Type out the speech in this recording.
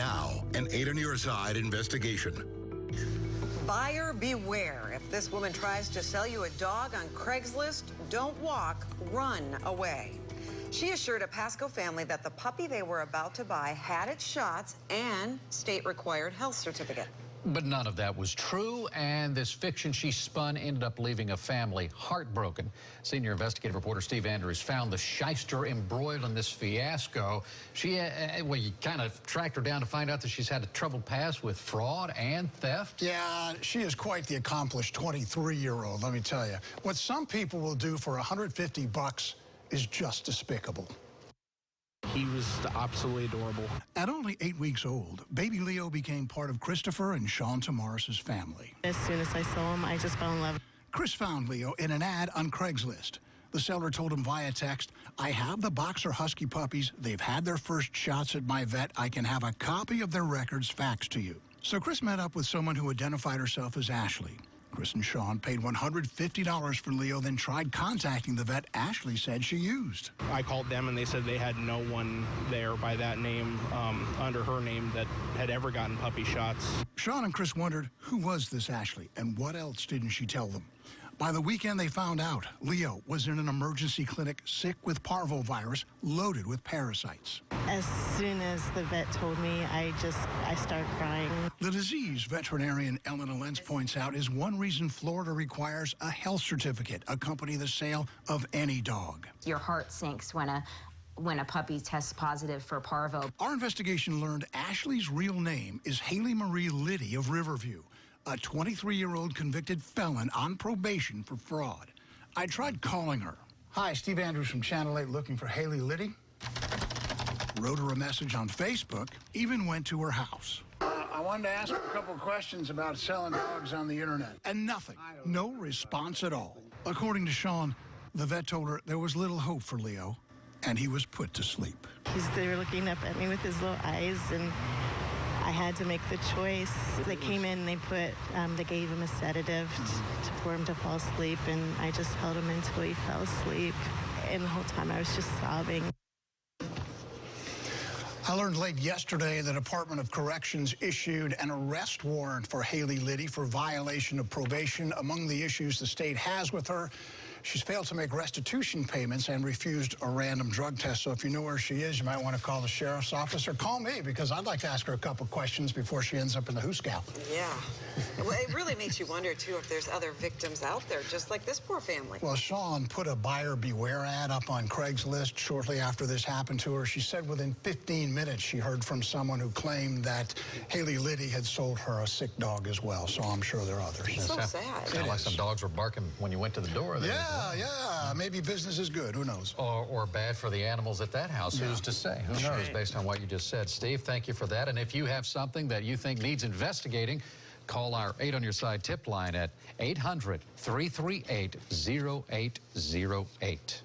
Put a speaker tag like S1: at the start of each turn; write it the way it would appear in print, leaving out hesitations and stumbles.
S1: Now, an 8 on your side investigation.
S2: Buyer beware. If this woman tries to sell you a dog on Craigslist, don't walk, run away. She assured a Pasco family that the puppy they were about to buy had its shots and state-required health certificate.
S3: But none of that was true, and this fiction she spun ended up leaving a family heartbroken. Senior investigative reporter Steve Andrews found the shyster embroiled in this fiasco. Well, you kind of tracked her down to find out that she's had a troubled past with fraud and theft.
S4: Yeah, she is quite the accomplished 23-year-old, let me tell you. What some people will do for $150 is just despicable.
S5: He was absolutely adorable.
S4: At only 8 weeks old, baby Leo became part of Christopher and Sean Tamaris' family.
S6: As soon as I saw him, I just fell in love.
S4: Chris found Leo in an ad on Craigslist. The seller told him via text, "I have the boxer husky puppies. They've had their first shots at my vet. I can have a copy of their records faxed to you." So Chris met up with someone who identified herself as Ashley. Chris and Sean paid $150 for Leo, then tried contacting the vet Ashley said she used.
S5: I called them and they said they had no one there by that name, under her name, that had ever gotten puppy shots.
S4: Sean and Chris wondered, who was this Ashley and what else didn't she tell them? By the weekend, they found out Leo was in an emergency clinic sick with parvovirus, loaded with parasites.
S6: As soon as the vet told me, I started crying.
S4: The disease, veterinarian Ellen Lentz points out, is one reason Florida requires a health certificate accompany the sale of any dog.
S7: Your heart sinks when a puppy tests positive for parvo.
S4: Our investigation learned Ashley's real name is Haley Marie Liddy of Riverview, a 23-year-old convicted felon on probation for fraud. I tried calling her. Hi, Steve Andrews from Channel 8 looking for Haley Liddy. Wrote her a message on Facebook, even went to her house. I wanted to ask her a couple of questions about selling dogs on the internet. And nothing. No response at all. According to Sean, the vet told her there was little hope for Leo, and he was put to sleep.
S6: He's there looking up at me with his little eyes, and I had to make the choice. They came in, they gave him a sedative for him to fall asleep, and I just held him until he fell asleep. And the whole time I was just sobbing.
S4: I learned late yesterday the Department of Corrections issued an arrest warrant for Haley Liddy for violation of probation. Among the issues the state has with her, she's failed to make restitution payments and refused a random drug test. So if you know where she is, you might want to call the sheriff's office or call me, because I'd like to ask her a couple questions before she ends up in the hoosegow.
S2: Yeah. Well, it really makes you wonder, too, if there's other victims out there, just like this poor family.
S4: Well, Sean put a buyer beware ad up on Craigslist shortly after this happened to her. She said within 15 minutes she heard from someone who claimed that Haley Liddy had sold her a sick dog as well. So I'm sure there are others.
S2: It's so sad.
S3: Sounded like some dogs were barking when you went to the door there.
S4: Yeah. Maybe business is good. Who knows?
S3: Or bad for the animals at that house. Yeah. Who's to say? Who knows, based on what you just said. Steve, thank you for that. And if you have something that you think needs investigating, call our 8 on your side tip line at 800-338-0808.